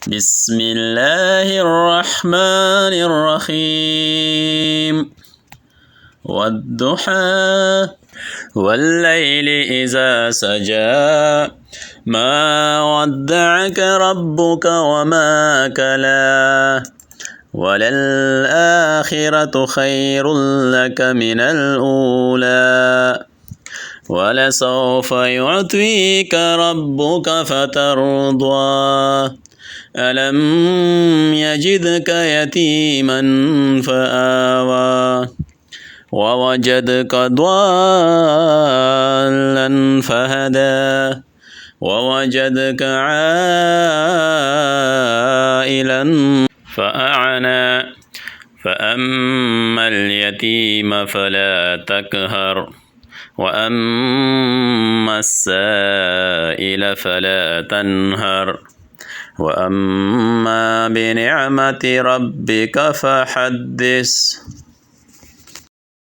بسم الله الرحمن الرحيم والضحى والليل إذا سجى ما ودعك ربك وما كلا وللآخرة خير لك من الأولى ولسوف يعطيك ربك فترضى ألم يجدك يتيما فآوى ووجدك ضالا فهدى ووجدك عائلا فأعنى فأما اليتيم فلا تقهر وأما السائل فلا تنهر وأما بنعمة ربك فحدث.